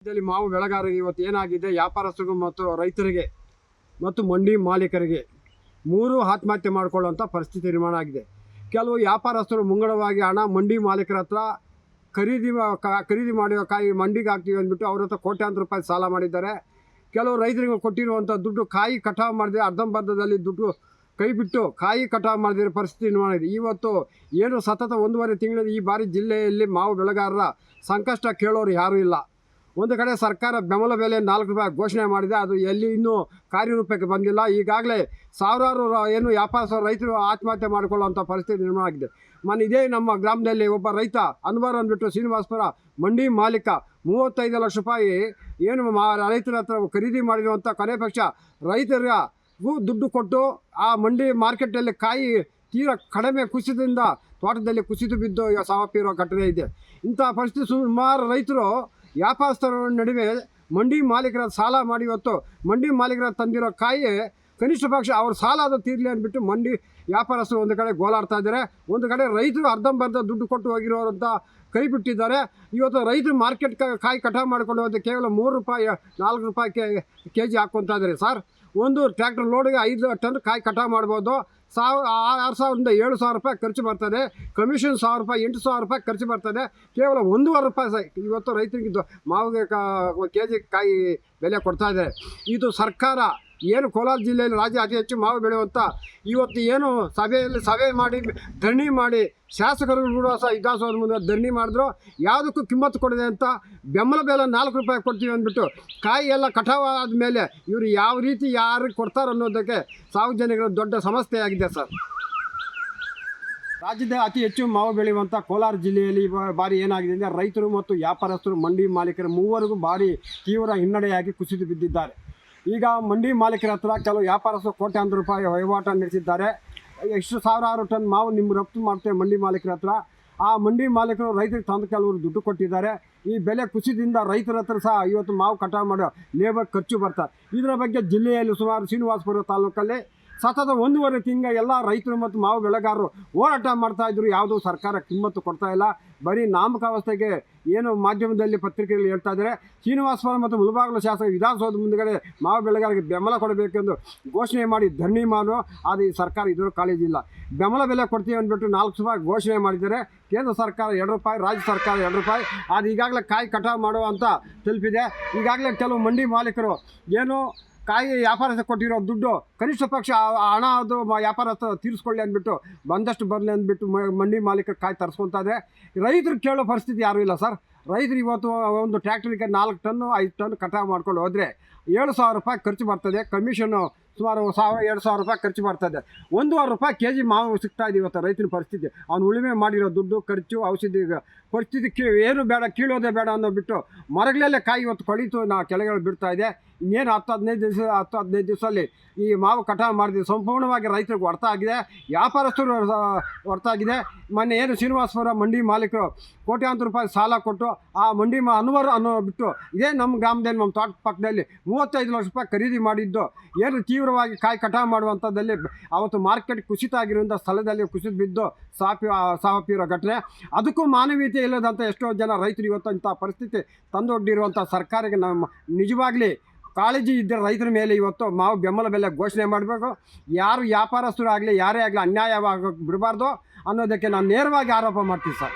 ಇದರಲ್ಲಿ ಮಾವು ಬೆಳೆಗಾರರಿಗೆ ಇವತ್ತು ಏನಾಗಿದೆ, ವ್ಯಾಪಾರಸ್ಥರಿಗೂ ಮತ್ತು ರೈತರಿಗೆ ಮತ್ತು ಮಂಡಿ ಮಾಲೀಕರಿಗೆ ಮೂರು ಆತ್ಮಹತ್ಯೆ ಮಾಡಿಕೊಳ್ಳುವಂಥ ಪರಿಸ್ಥಿತಿ ನಿರ್ಮಾಣ ಆಗಿದೆ. ಕೆಲವು ವ್ಯಾಪಾರಸ್ಥರು ಮುಂಗಡವಾಗಿ ಹಣ ಮಂಡಿ ಮಾಲೀಕರ ಹತ್ರ ಖರೀದಿ ಮಾಡುವ ಕಾಯಿ ಮಂಡಿಗೆ ಹಾಕ್ತೀವಿ ಅಂದ್ಬಿಟ್ಟು ಅವ್ರ ಹತ್ರ ಕೋಟ್ಯಾಂತರ ರೂಪಾಯಿ ಸಾಲ ಮಾಡಿದ್ದಾರೆ. ಕೆಲವು ರೈತರಿಗೆ ಕೊಟ್ಟಿರುವಂಥ ದುಡ್ಡು ಕಾಯಿ ಕಟಾವು ಮಾಡಿದ್ರೆ ಅರ್ಧಂಬರ್ಧದಲ್ಲಿ ದುಡ್ಡು ಕೈ ಬಿಟ್ಟು ಕಾಯಿ ಕಟಾವು ಮಾಡಿದಿರೋ ಪರಿಸ್ಥಿತಿ ನಿರ್ಮಾಣ ಇದೆ. ಇವತ್ತು ಏನು ಸತತ 1.5 ತಿಂಗಳಿಂದ ಈ ಬಾರಿ ಜಿಲ್ಲೆಯಲ್ಲಿ ಮಾವು ಬೆಳೆಗಾರರ ಸಂಕಷ್ಟ ಕೇಳೋರು ಯಾರೂ ಇಲ್ಲ. ಒಂದು ಕಡೆ ಸರ್ಕಾರ ಬೆಂಬಲ ಬೆಲೆ 4 ರೂಪಾಯಿ ಘೋಷಣೆ ಮಾಡಿದೆ, ಅದು ಎಲ್ಲಿ ಇನ್ನೂ ಕಾರ್ಯರೂಪಕ್ಕೆ ಬಂದಿಲ್ಲ. ಈಗಾಗಲೇ ಸಾವಿರಾರು ಏನು ವ್ಯಾಪಾರ ರೈತರು ಆತ್ಮಹತ್ಯೆ ಮಾಡಿಕೊಳ್ಳುವಂಥ ಪರಿಸ್ಥಿತಿ ನಿರ್ಮಾಣ ಆಗಿದೆ. ಇದೇ ನಮ್ಮ ಗ್ರಾಮದಲ್ಲಿ ಒಬ್ಬ ರೈತ ಅನ್ವರ್ ಅಂದ್ಬಿಟ್ಟು ಶ್ರೀನಿವಾಸಪುರ ಮಂಡಿ ಮಾಲೀಕ 35 ಲಕ್ಷ ರೂಪಾಯಿ ಏನು ರೈತರ ಹತ್ರ ಖರೀದಿ ಮಾಡಿರುವಂಥ ಕೊನೆ ಪಕ್ಷ ರೈತರಿಗೂ ದುಡ್ಡು ಕೊಟ್ಟು ಆ ಮಂಡಿ ಮಾರ್ಕೆಟಲ್ಲಿ ಕಾಯಿ ತೀರ ಕಡಿಮೆ ಕುಸಿತದಿಂದ ತೋಟದಲ್ಲಿ ಕುಸಿದು ಬಿದ್ದು ಸಾವಪ್ಪಿರೋ ಘಟನೆ ಇದೆ. ಇಂಥ ಪರಿಸ್ಥಿತಿ ಸುಮಾರು ರೈತರು ವ್ಯಾಪಾರಸ್ಥರ ನಡುವೆ ಮಂಡಿ ಮಾಲೀಕರ ಸಾಲ ಮಾಡಿ ಇವತ್ತು ಮಂಡಿ ಮಾಲೀಕರ ತಂದಿರೋ ಕಾಯಿ ಕನಿಷ್ಠ ಪಕ್ಷ ಅವ್ರ ಸಾಲ ಅದು ತೀರಲಿ ಅಂದ್ಬಿಟ್ಟು ಮಂಡಿ ವ್ಯಾಪಾರಸ್ಥರು ಒಂದು ಕಡೆ ಗೋಲಾಡ್ತಾ ಇದ್ದಾರೆ, ಒಂದು ಕಡೆ ರೈತರು ಅರ್ಧಂಬರ್ಧ ದುಡ್ಡು ಕೊಟ್ಟು ಹೋಗಿರೋರಂಥ ಕೈ ಬಿಟ್ಟಿದ್ದಾರೆ. ಇವತ್ತು ರೈತರು ಮಾರ್ಕೆಟ್ ಕಾಯಿ ಕಟಾವು ಮಾಡಿಕೊಂಡು ಹೋದ ಕೇವಲ 3 ರೂಪಾಯಿ 4 ರೂಪಾಯಿ ಕೆಜಿ ಹಾಕ್ಕೊತಾ ಇದ್ದಾರೆ. ಸರ್, ಒಂದು ಟ್ರ್ಯಾಕ್ಟರ್ ಲೋಡಿಗೆ 5 ಟನ್ ಕಾಯಿ ಕಟಾವು ಮಾಡ್ಬೋದು. 6,000ರಿಂದ 7,000 ರೂಪಾಯಿ ಖರ್ಚು ಬರ್ತದೆ. ಕಮಿಷನ್ 1,000 ರೂಪಾಯಿ 8,000 ರೂಪಾಯಿ ಖರ್ಚು ಬರ್ತದೆ. ಕೇವಲ 1.5 ರೂಪಾಯಿ ಇವತ್ತು ರೈತರಿಗೆ ಮಾವಿಗೆ ಕೆಜಿ ಕಾಯಿ ಬೆಲೆ ಕೊಡ್ತಾ ಇದೆ. ಇದು ಸರ್ಕಾರ ಏನು ಕೋಲಾರ ಜಿಲ್ಲೆಯಲ್ಲಿ ರಾಜ್ಯ ಅತಿ ಹೆಚ್ಚು ಮಾವು ಬೆಳೆಯುವಂಥ ಇವತ್ತು ಏನು ಸಭೆ ಮಾಡಿ ಧರಣಿ ಮಾಡಿ ಶಾಸಕರು ಕೂಡ ಸಹ ವಿಧಾನಸೌಧ ಮುಂದೆ ಧರಣಿ ಮಾಡಿದ್ರು. ಯಾವುದಕ್ಕೂ ಕಿಮ್ಮತ್ತು ಕೊಡದೆ ಅಂತ ಬೆಂಬಲ ಬೆಲೆ 4 ರೂಪಾಯಿ ಕೊಡ್ತೀವಿ ಅಂದ್ಬಿಟ್ಟು ಕಾಯಿ ಎಲ್ಲ ಕಟಾವು ಆದಮೇಲೆ ಇವರು ಯಾವ ರೀತಿ ಯಾರಿಗೆ ಕೊಡ್ತಾರೆ ಅನ್ನೋದಕ್ಕೆ ಸಾರ್ವಜನಿಕರ ದೊಡ್ಡ ಸಮಸ್ಯೆ ಆಗಿದೆ. ಸರ್, ರಾಜ್ಯದ ಅತಿ ಹೆಚ್ಚು ಮಾವು ಬೆಳೆಯುವಂಥ ಕೋಲಾರ ಜಿಲ್ಲೆಯಲ್ಲಿ ಬಾರಿ ಏನಾಗಿದೆ ಅಂದರೆ ರೈತರು ಮತ್ತು ವ್ಯಾಪಾರಸ್ಥರು ಮಂಡಿ ಮಾಲೀಕರು ಮೂವರಿಗೂ ಭಾರಿ ತೀವ್ರ ಹಿನ್ನಡೆಯಾಗಿ ಕುಸಿದು ಬಿದ್ದಿದ್ದಾರೆ. ಈಗ ಮಂಡಿ ಮಾಲೀಕರ ಹತ್ರ ಕೆಲವು ವ್ಯಾಪಾರಸ್ಥರು ಕೋಟ್ಯಾಂತರ ರೂಪಾಯಿ ವಹಿವಾಟ ನಡೆಸಿದ್ದಾರೆ. ಎಷ್ಟು ಸಾವಿರಾರು ಟನ್ ಮಾವು ನಿಮ್ಮ ರಫ್ತು ಮಾಡ್ತೇವೆ ಮಂಡಿ ಮಾಲೀಕರ ಹತ್ರ. ಆ ಮಂಡಿ ಮಾಲೀಕರು ರೈತರಿಗೆ ತಂದು ಕೆಲವರು ದುಡ್ಡು ಕೊಟ್ಟಿದ್ದಾರೆ. ಈ ಬೆಲೆ ಕುಸಿದಿಂದ ರೈತರ ಹತ್ರ ಸಹ ಇವತ್ತು ಮಾವು ಕಟಾವು ಮಾಡೋ ಲೇಬರ್ ಖರ್ಚು ಬರ್ತಾರೆ. ಇದರ ಬಗ್ಗೆ ಜಿಲ್ಲೆಯಲ್ಲಿ ಸುಮಾರು ಶ್ರೀನಿವಾಸಪುರ ತಾಲೂಕಲ್ಲಿ ಸತತ 1.5 ತಿಂಗಳ ಎಲ್ಲ ರೈತರು ಮತ್ತು ಮಾವು ಬೆಳೆಗಾರರು ಹೋರಾಟ ಮಾಡ್ತಾಯಿದ್ರು. ಯಾವುದೂ ಸರ್ಕಾರ ಕಿಮ್ಮತ್ತು ಕೊಡ್ತಾ ಇಲ್ಲ. ಬರೀ ನಾಮಕಾವಸ್ಥೆಗೆ ಏನು ಮಾಧ್ಯಮದಲ್ಲಿ ಪತ್ರಿಕೆಯಲ್ಲಿ ಹೇಳ್ತಾ ಇದ್ದಾರೆ. ಶ್ರೀನಿವಾಸಪುರ ಮತ್ತು ಮುಳಬಾಗಿಲು ಶಾಸಕ ವಿಧಾನಸೌಧ ಮುಂದುಗಡೆ ಮಾವು ಬೆಳೆಗಾರರಿಗೆ ಬೆಂಬಲ ಕೊಡಬೇಕೆಂದು ಘೋಷಣೆ ಮಾಡಿ ಧರಣಿ ಮಾಡೋ ಆದರೆ ಈ ಸರ್ಕಾರ ಇದ್ರೂ ಕಾಳಜಿ ಇಲ್ಲ. ಬೆಂಬಲ ಬೆಲೆ ಕೊಡ್ತೀವಿ ಅಂದ್ಬಿಟ್ಟು 4 ರೂಪಾಯಿ ಘೋಷಣೆ ಮಾಡಿದ್ದಾರೆ. ಕೇಂದ್ರ ಸರ್ಕಾರ 2 ರೂಪಾಯಿ, ರಾಜ್ಯ ಸರ್ಕಾರ 2 ರೂಪಾಯಿ. ಅದು ಈಗಾಗಲೇ ಕಾಯಿ ಕಟಾವು ಮಾಡುವ ಅಂತ ತಲುಪಿದೆ. ಈಗಾಗಲೇ ಕೆಲವು ಮಂಡಿ ಮಾಲೀಕರು ಏನು ಕಾಯಿ ವ್ಯಾಪಾರಸ್ಥರು ಕೊಟ್ಟಿರೋ ದುಡ್ಡು ಕನಿಷ್ಠ ಪಕ್ಷ ಹಣ ಅದು ವ್ಯಾಪಾರಸ್ಥ ತೀರಿಸ್ಕೊಳ್ಳಿ ಅಂದ್ಬಿಟ್ಟು ಬಂದಷ್ಟು ಬರಲಿ ಅಂದ್ಬಿಟ್ಟು ಮಂಡಿ ಮಾಲೀಕರು ಕಾಯಿ ತರಿಸ್ಕೊತಾ ಇದ್ದಾರೆ. ರೈತರು ಕೇಳೋ ಪರಿಸ್ಥಿತಿ ಯಾರೂ ಇಲ್ಲ. ಸರ್, ರೈತರು ಇವತ್ತು ಒಂದು ಟ್ರ್ಯಾಕ್ಟರಿಗೆ 4 ಟನ್ನು 5 ಟನ್ ಕಟಾವು ಮಾಡ್ಕೊಂಡು ಹೋದರೆ 7,000 ರೂಪಾಯಿ ಖರ್ಚು ಬರ್ತದೆ. ಕಮಿಷನ್ನು ಸುಮಾರು 1,000-2,000 ರೂಪಾಯಿ ಖರ್ಚು ಬರ್ತದೆ. 1.5 ರೂಪಾಯಿ ಕೆಜಿ ಮಾವು ಸಿಗ್ತಾ ಇದೆ ಇವತ್ತು ರೈತನ ಪರಿಸ್ಥಿತಿ. ಅವನು ಉಳುಮೆ ಮಾಡಿರೋ ದುಡ್ಡು ಖರ್ಚು ಔಷಧಿ ಪರಿಸ್ಥಿತಿ ಏನು ಬೇಡ, ಕೀಳೋದೇ ಬೇಡ ಅನ್ನೋ ಬಿಟ್ಟು ಮರಗಳಲ್ಲೇ ಕಾಯಿ ಇವತ್ತು ಕೊಳಿತು ಕೆಳಗಡೆ ಬಿಡ್ತಾ ಇದೆ. ಇನ್ನೇನು 10-15 ದಿವಸದಲ್ಲಿ ಈ ಮಾವು ಕಟಾವು ಮಾಡಿದ್ರೆ ಸಂಪೂರ್ಣವಾಗಿ ರೈತರಿಗೆ ಹೊರ್ತ ಆಗಿದೆ, ವ್ಯಾಪಾರಸ್ಥರು ಹೊರ್ತ ಆಗಿದೆ. ಮೊನ್ನೆ ಏನು ಶ್ರೀನಿವಾಸಪುರ ಮಂಡಿ ಮಾಲೀಕರು ಕೋಟ್ಯಾಂತರ ರೂಪಾಯಿ ಸಾಲ ಕೊಟ್ಟು ಆ ಮಂಡಿ ಅನ್ವರ್ ಅನ್ನೋ ಬಿಟ್ಟು ಇದೇ ನಮ್ಮ ಗ್ರಾಮದಲ್ಲಿ ನಮ್ಮ ತೋಟ ಪಕ್ಕದಲ್ಲಿ 35 ಲಕ್ಷ ರೂಪಾಯಿ ಖರೀದಿ ಮಾಡಿದ್ದು ಏನು ತೀವ್ರವಾಗಿ ಕಾಯಿ ಕಟಾವು ಮಾಡುವಂಥದ್ದಲ್ಲಿ ಅವತ್ತು ಮಾರ್ಕೆಟ್ ಕುಸಿತ ಆಗಿರುವಂಥ ಸ್ಥಳದಲ್ಲಿ ಕುಸಿದು ಬಿದ್ದು ಸಾವಪ್ಪಿರೋ ಘಟನೆ. ಅದಕ್ಕೂ ಮಾನವೀಯತೆ ಇಲ್ಲದಂಥ ಎಷ್ಟೋ ಜನ ರೈತರು ಇವತ್ತು ಇಂಥ ಪರಿಸ್ಥಿತಿ ತಂದೊಡ್ಡಿರುವಂಥ ಸರ್ಕಾರಕ್ಕೆ ನಮ್ಮ ನಿಜವಾಗ್ಲಿ ಕಾಳಜಿ ಇದ್ದರೆ ರೈತರ ಮೇಲೆ ಇವತ್ತು ಮಾವು ಬೆಂಬಲ ಬೆಲೆ ಘೋಷಣೆ ಮಾಡಬೇಕು. ಯಾರು ವ್ಯಾಪಾರಸ್ಥರು ಆಗಲಿ ಯಾರೇ ಆಗಲಿ ಅನ್ಯಾಯವಾಗಿ ಬಿಡಬಾರ್ದು ಅನ್ನೋದಕ್ಕೆ ನಾನು ನೇರವಾಗಿ ಆರೋಪ ಮಾಡ್ತೀನಿ. ಸರ್,